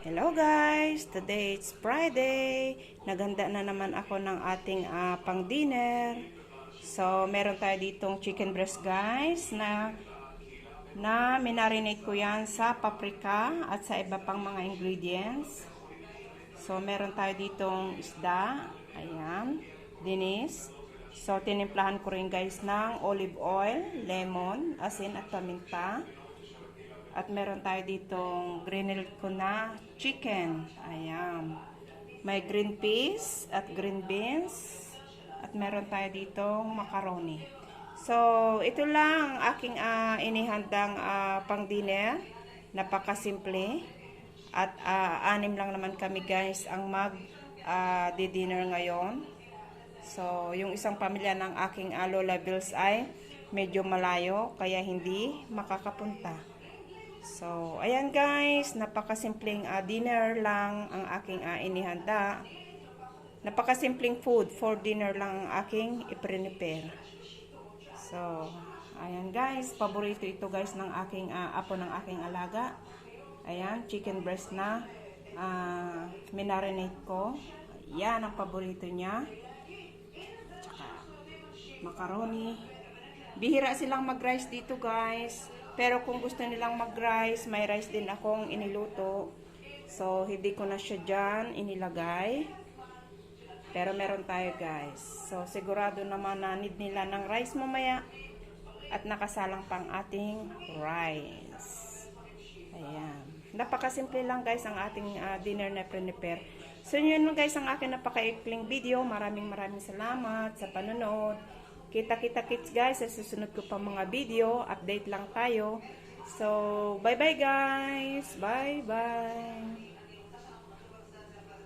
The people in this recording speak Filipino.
Hello guys! Today it's Friday. Naghanda na naman ako ng ating pang dinner. So, meron tayo ditong chicken breast guys na minarinate ko yan sa paprika at sa iba pang mga ingredients. So, meron tayo ditong isda. Ayan. Dinis. So, tinimplahan ko rin guys ng olive oil, lemon, asin at paminta. At meron tayo ditong grineled ko na chicken. Ayan. May green peas at green beans. At meron tayo ditong macaroni. So, ito lang aking inihandang pang dinner. Napakasimple. At anim lang naman kami guys ang di-dinner ngayon. So, yung isang pamilya ng aking Lola Bills ay medyo malayo. Kaya hindi makakapunta. So, ayan guys, napakasimpleng dinner lang ang aking inihanda. Napakasimpleng food for dinner lang ang aking i-prepare. So, ayan guys, paborito ito guys ng aking apo ng aking alaga. Ayan, chicken breast na minarinate ko. Ayan ang paborito niya. Tsaka macaroni. Bihira silang mag-rice dito guys. Pero kung gusto nilang mag-rice, may rice din akong iniluto. So, hindi ko na siya dyan inilagay. Pero meron tayo guys. So, sigurado naman na need nila ng rice mamaya. At nakasalang pang ating rice. Ayan. Napakasimple lang guys ang ating dinner na prepare. So, yun guys ang aking napaka-ikling video. Maraming salamat sa panonood. Kita-kita kits guys sa susunod ko pa mga video. Update lang tayo. So, bye-bye guys. Bye-bye.